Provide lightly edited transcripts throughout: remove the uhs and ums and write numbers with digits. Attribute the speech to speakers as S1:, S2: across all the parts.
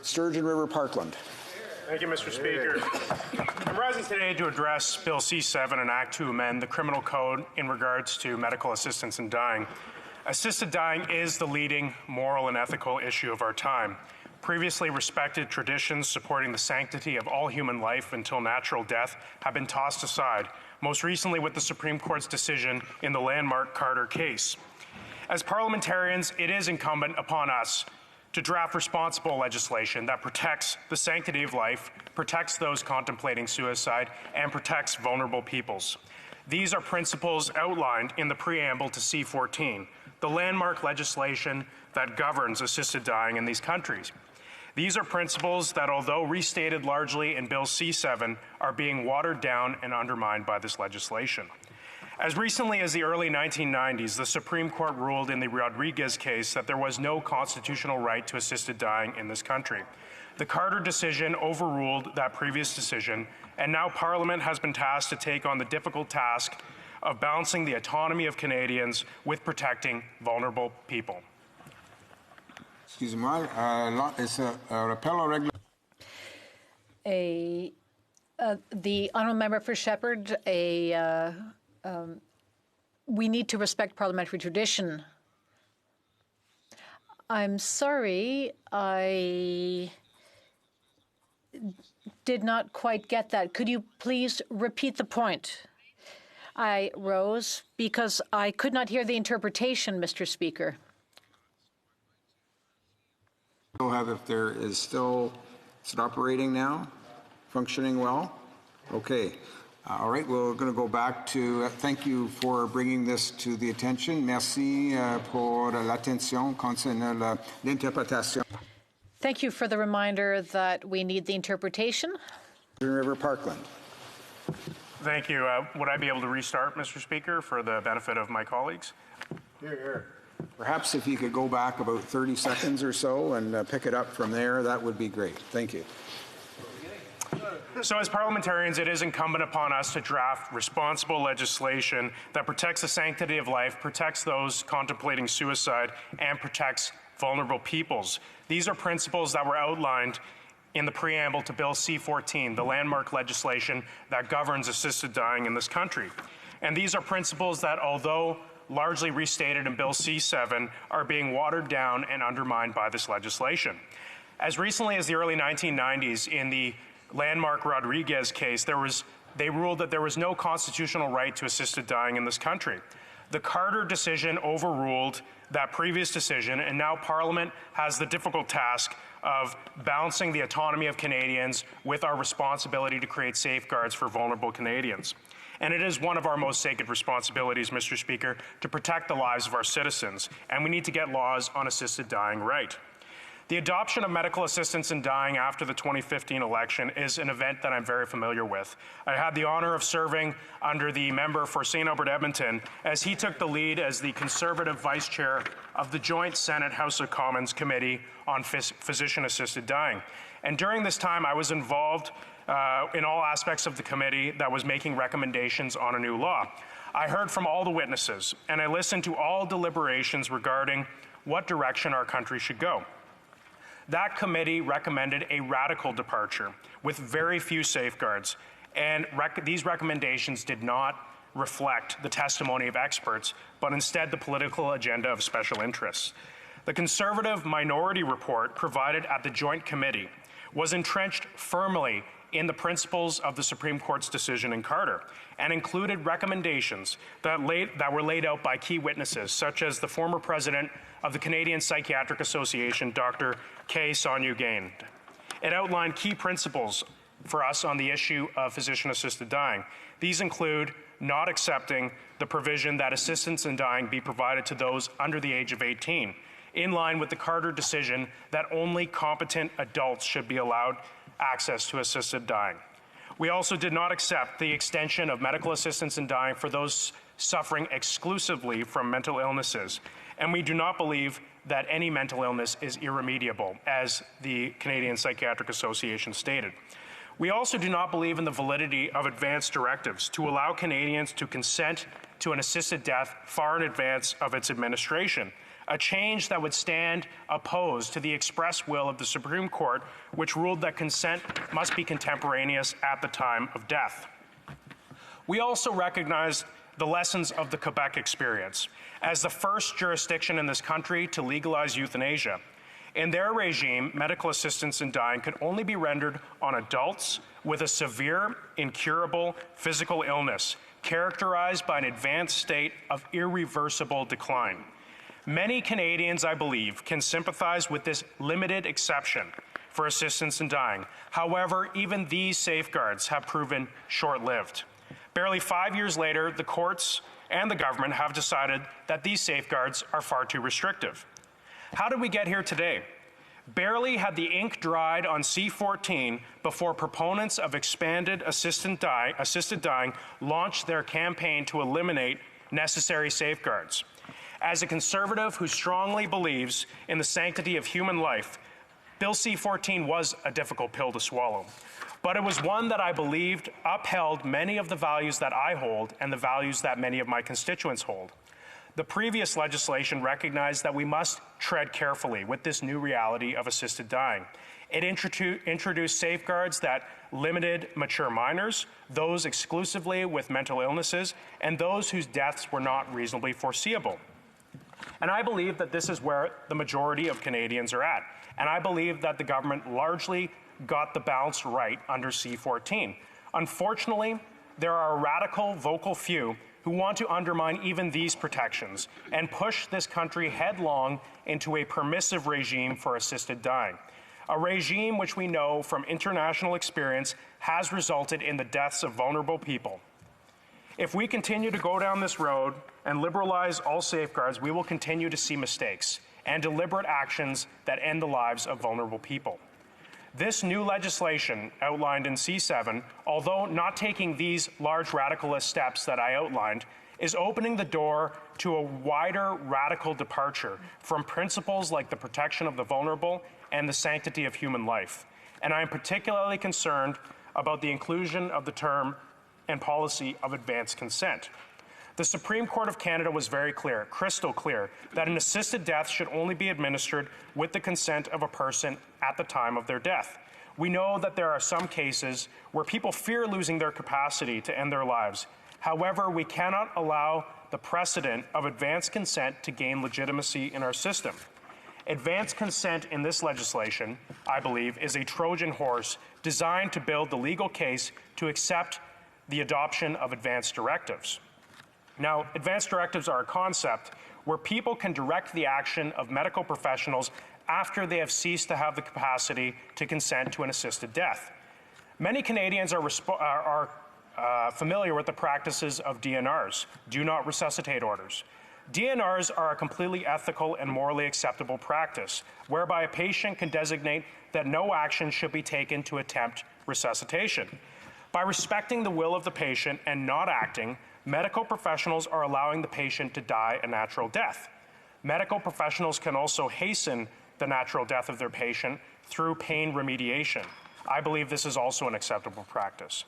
S1: Sturgeon River Parkland.
S2: Thank you, Mr. Speaker. I'm rising today to address Bill C-7, an act to amend the criminal code in regards to medical assistance in dying. Assisted dying is the leading moral and ethical issue of our time. Previously respected traditions supporting the sanctity of all human life until natural death have been tossed aside, most recently with the Supreme Court's decision in the landmark Carter case. As parliamentarians, it is incumbent upon us to draft responsible legislation that protects the sanctity of life, protects those contemplating suicide, and protects vulnerable peoples. These are principles outlined in the preamble to C-14, the landmark legislation that governs assisted dying in these countries. These are principles that, although restated largely in Bill C-7, are being watered down and undermined by this legislation. As recently as the early 1990s, the Supreme Court ruled in the Rodriguez case that there was no constitutional right to assisted dying in this country. The Carter decision overruled that previous decision, and now Parliament has been tasked to take on the difficult task of balancing the autonomy of Canadians with protecting vulnerable people.
S1: Excusez-moi, it's a rappel au règlement.
S3: The honourable member for Shepherd, we need to respect parliamentary tradition. I'm sorry, I did not quite get that. Could you please repeat the point? I rose because I could not hear the interpretation, Mr. Speaker.
S1: We'll have if there is still, is it operating now? Functioning well? Okay. All right, we're going to go back to, thank you for bringing this to the attention. Merci pour l'attention concernant l'interprétation.
S3: Thank you for the reminder that we need the interpretation.
S1: River Parkland.
S2: Thank you. Would I be able to restart, Mr. Speaker, for the benefit of my colleagues?
S1: Here, here. Perhaps if you could go back about 30 seconds or so and pick it up from there, that would be great. Thank you.
S2: So as parliamentarians, it is incumbent upon us to draft responsible legislation that protects the sanctity of life, protects those contemplating suicide, and protects vulnerable peoples. These are principles that were outlined in the preamble to Bill C-14, the landmark legislation that governs assisted dying in this country. And these are principles that, although largely restated in Bill C-7, are being watered down and undermined by this legislation. As recently as the early 1990s, in the landmark Rodriguez case, they ruled that there was no constitutional right to assisted dying in this country. The Carter decision overruled that previous decision, and now Parliament has the difficult task of balancing the autonomy of Canadians with our responsibility to create safeguards for vulnerable Canadians. And it is one of our most sacred responsibilities, Mr. Speaker, to protect the lives of our citizens, and we need to get laws on assisted dying right. The adoption of medical assistance in dying after the 2015 election is an event that I'm very familiar with. I had the honour of serving under the member for St. Albert Edmonton as he took the lead as the Conservative Vice Chair of the Joint Senate House of Commons Committee on Physician-Assisted Dying. And during this time, I was involved in all aspects of the committee that was making recommendations on a new law. I heard from all the witnesses, and I listened to all deliberations regarding what direction our country should go. That committee recommended a radical departure with very few safeguards, and these recommendations did not reflect the testimony of experts, but instead the political agenda of special interests. The Conservative Minority Report provided at the Joint Committee was entrenched firmly in the principles of the Supreme Court's decision in Carter, and included recommendations that were laid out by key witnesses, such as the former president of the Canadian Psychiatric Association, Dr. K. Sonyu Dane. It outlined key principles for us on the issue of physician-assisted dying. These include not accepting the provision that assistance in dying be provided to those under the age of 18, in line with the Carter decision that only competent adults should be allowed access to assisted dying. We also did not accept the extension of medical assistance in dying for those suffering exclusively from mental illnesses, and we do not believe that any mental illness is irremediable, as the Canadian Psychiatric Association stated. We also do not believe in the validity of advance directives to allow Canadians to consent to an assisted death far in advance of its administration, a change that would stand opposed to the express will of the Supreme Court, which ruled that consent must be contemporaneous at the time of death. We also recognize the lessons of the Quebec experience. As the first jurisdiction in this country to legalize euthanasia, in their regime, medical assistance in dying could only be rendered on adults with a severe, incurable physical illness, characterized by an advanced state of irreversible decline. Many Canadians, I believe, can sympathize with this limited exception for assistance in dying. However, even these safeguards have proven short-lived. Barely 5 years later, the courts and the government have decided that these safeguards are far too restrictive. How did we get here today? Barely had the ink dried on C-14 before proponents of expanded assisted dying launched their campaign to eliminate necessary safeguards. As a conservative who strongly believes in the sanctity of human life, Bill C-14 was a difficult pill to swallow, but it was one that I believed upheld many of the values that I hold and the values that many of my constituents hold. The previous legislation recognized that we must tread carefully with this new reality of assisted dying. It introduced safeguards that limited mature minors, those exclusively with mental illnesses, and those whose deaths were not reasonably foreseeable. And I believe that this is where the majority of Canadians are at. And I believe that the government largely got the balance right under C-14. Unfortunately, there are a radical, vocal few who want to undermine even these protections and push this country headlong into a permissive regime for assisted dying, a regime which we know from international experience has resulted in the deaths of vulnerable people. If we continue to go down this road and liberalize all safeguards, we will continue to see mistakes and deliberate actions that end the lives of vulnerable people. This new legislation outlined in C-7, although not taking these large radicalist steps that I outlined, is opening the door to a wider radical departure from principles like the protection of the vulnerable and the sanctity of human life. And I am particularly concerned about the inclusion of the term and policy of advanced consent. The Supreme Court of Canada was very clear, crystal clear, that an assisted death should only be administered with the consent of a person at the time of their death. We know that there are some cases where people fear losing their capacity to end their lives. However, we cannot allow the precedent of advanced consent to gain legitimacy in our system. Advanced consent in this legislation, I believe, is a Trojan horse designed to build the legal case to accept the adoption of advanced directives. Now, advanced directives are a concept where people can direct the action of medical professionals after they have ceased to have the capacity to consent to an assisted death. Many Canadians are familiar with the practices of DNRs, do not resuscitate orders. DNRs are a completely ethical and morally acceptable practice, whereby a patient can designate that no action should be taken to attempt resuscitation. By respecting the will of the patient and not acting, medical professionals are allowing the patient to die a natural death. Medical professionals can also hasten the natural death of their patient through pain remediation. I believe this is also an acceptable practice.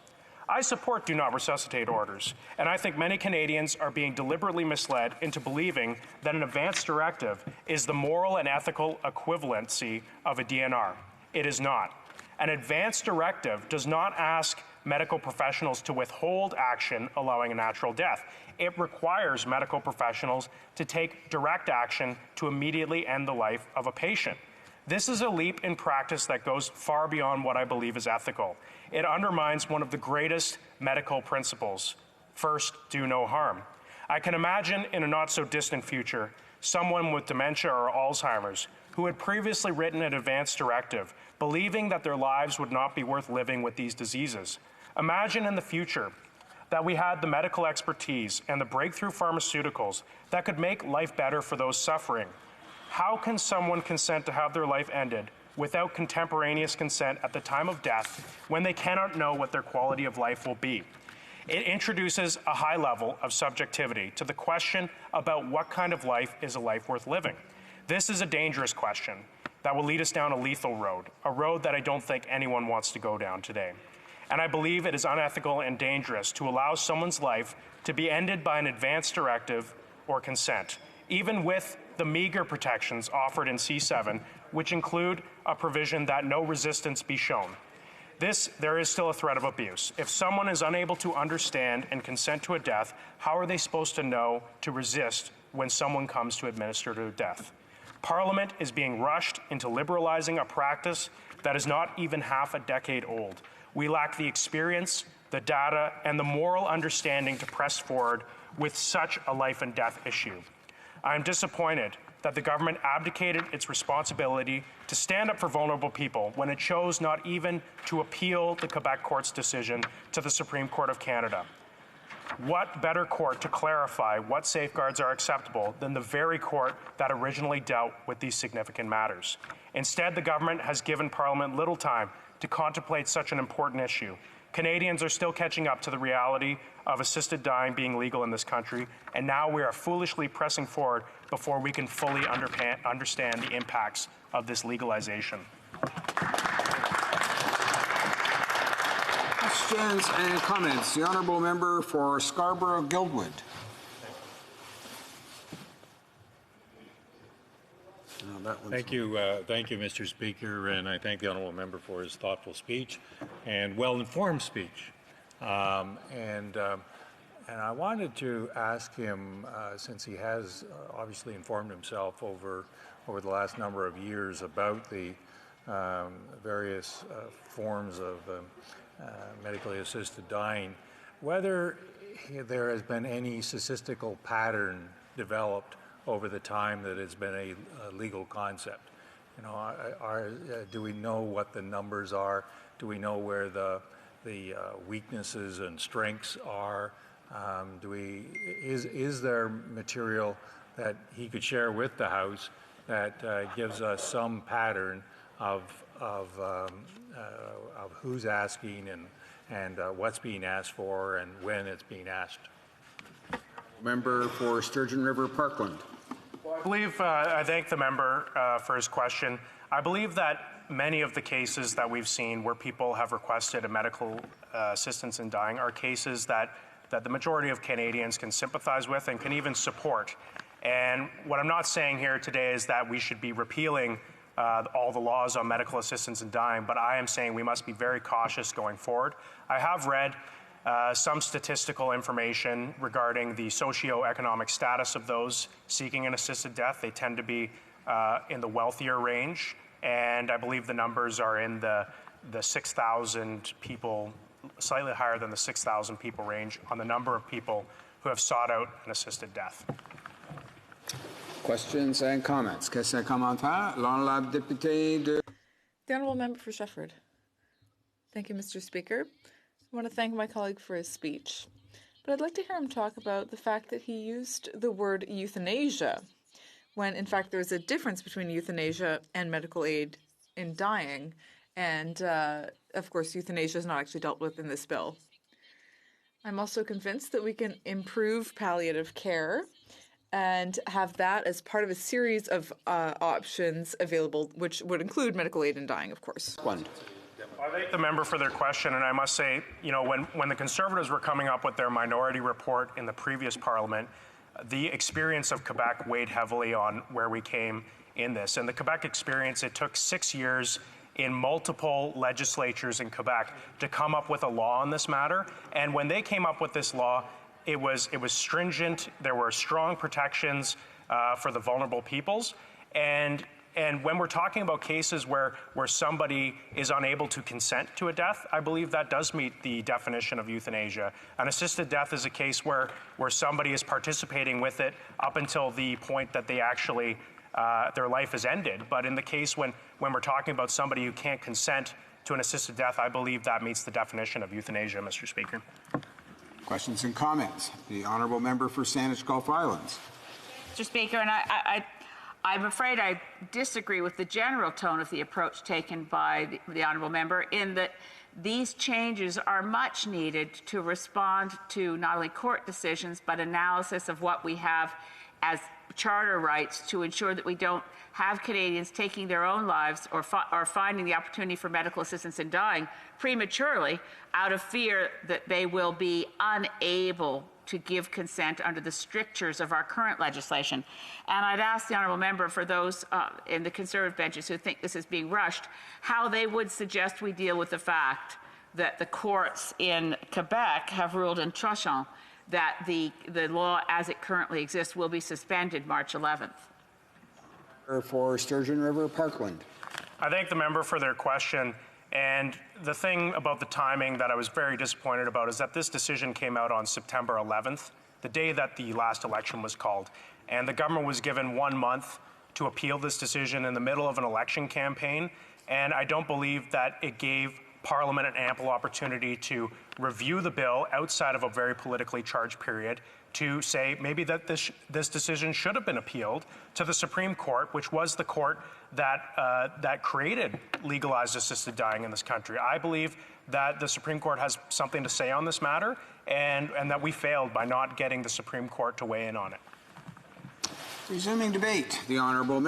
S2: I support do not resuscitate orders, and I think many Canadians are being deliberately misled into believing that an advance directive is the moral and ethical equivalency of a DNR. It is not. An advance directive does not ask medical professionals to withhold action allowing a natural death. It requires medical professionals to take direct action to immediately end the life of a patient. This is a leap in practice that goes far beyond what I believe is ethical. It undermines one of the greatest medical principles: first, do no harm. I can imagine in a not-so-distant future someone with dementia or Alzheimer's who had previously written an advance directive, believing that their lives would not be worth living with these diseases. Imagine in the future that we had the medical expertise and the breakthrough pharmaceuticals that could make life better for those suffering. How can someone consent to have their life ended without contemporaneous consent at the time of death when they cannot know what their quality of life will be? It introduces a high level of subjectivity to the question about what kind of life is a life worth living. This is a dangerous question that will lead us down a lethal road, a road that I don't think anyone wants to go down today. And I believe it is unethical and dangerous to allow someone's life to be ended by an advance directive or consent, even with the meager protections offered in C-7, which include a provision that no resistance be shown. There is still a threat of abuse. If someone is unable to understand and consent to a death, how are they supposed to know to resist when someone comes to administer to death? Parliament is being rushed into liberalizing a practice that is not even half a decade old. We lack the experience, the data, and the moral understanding to press forward with such a life and death issue. I am disappointed that the government abdicated its responsibility to stand up for vulnerable people when it chose not even to appeal the Quebec court's decision to the Supreme Court of Canada. What better court to clarify what safeguards are acceptable than the very court that originally dealt with these significant matters? Instead, the government has given Parliament little time to contemplate such an important issue. Canadians are still catching up to the reality of assisted dying being legal in this country, and now we are foolishly pressing forward before we can fully understand the impacts of this legalization.
S1: Questions and comments. The Honourable Member for Scarborough-Guildwood.
S4: Thank you, Mr. Speaker, and I thank the honourable member for his thoughtful speech and well-informed speech. And I wanted to ask him, since he has obviously informed himself over the last number of years about the various forms of medically assisted dying, whether there has been any statistical pattern developed over the time that it's been a legal concept. You know, do we know what the numbers are? Do we know where the weaknesses and strengths are? Is there material that he could share with the House that gives us some pattern of who's asking and what's being asked for and when it's being asked?
S1: Member for Sturgeon River Parkland.
S2: I thank the member for his question. I believe that many of the cases that we've seen where people have requested a medical assistance in dying are cases that the majority of Canadians can sympathize with and can even support. And what I'm not saying here today is that we should be repealing all the laws on medical assistance in dying, but I am saying we must be very cautious going forward. I have read some statistical information regarding the socioeconomic status of those seeking an assisted death. They tend to be in the wealthier range, and I believe the numbers are in the 6,000 people, slightly higher than the 6,000 people range on the number of people who have sought out an assisted death.
S1: Questions and comments. Questions et commentaires. L'honorable député de...
S5: The Honourable Member for Shefford. Thank you, Mr. Speaker. I want to thank my colleague for his speech, but I'd like to hear him talk about the fact that he used the word euthanasia, when in fact there is a difference between euthanasia and medical aid in dying, and of course euthanasia is not actually dealt with in this bill. I'm also convinced that we can improve palliative care and have that as part of a series of options available, which would include medical aid in dying, of course.
S2: I thank the member for their question, and I must say, you know, when the Conservatives were coming up with their minority report in the previous Parliament, the experience of Quebec weighed heavily on where we came in this. And the Quebec experience, it took 6 years in multiple legislatures in Quebec to come up with a law on this matter. And when they came up with this law, it was stringent. There were strong protections for the vulnerable peoples. And when we're talking about cases where somebody is unable to consent to a death, I believe that does meet the definition of euthanasia. An assisted death is a case where somebody is participating with it up until the point that they actually, their life is ended. But in the case when we're talking about somebody who can't consent to an assisted death, I believe that meets the definition of euthanasia, Mr. Speaker.
S1: Questions and comments. The Honourable Member for Saanich Gulf Islands.
S6: Mr. Speaker, and I'm afraid I disagree with the general tone of the approach taken by the Honourable Member in that these changes are much needed to respond to not only court decisions but analysis of what we have as charter rights to ensure that we don't have Canadians taking their own lives or finding the opportunity for medical assistance in dying prematurely out of fear that they will be unable to give consent under the strictures of our current legislation. And I'd ask the honourable member, for those in the Conservative benches who think this is being rushed, how they would suggest we deal with the fact that the courts in Quebec have ruled in Trochon that the law as it currently exists will be suspended March 11th.
S1: For Sturgeon River Parkland.
S2: I thank the member for their question. And the thing about the timing that I was very disappointed about is that this decision came out on September 11th, the day that the last election was called. And the government was given 1 month to appeal this decision in the middle of an election campaign. And I don't believe that it gave Parliament an ample opportunity to review the bill outside of a very politically charged period, to say maybe that this decision should have been appealed to the Supreme Court, which was the court that created legalized assisted dying in this country. I believe that the Supreme Court has something to say on this matter, and that we failed by not getting the Supreme Court to weigh in on it.
S1: Resuming debate, the honourable member.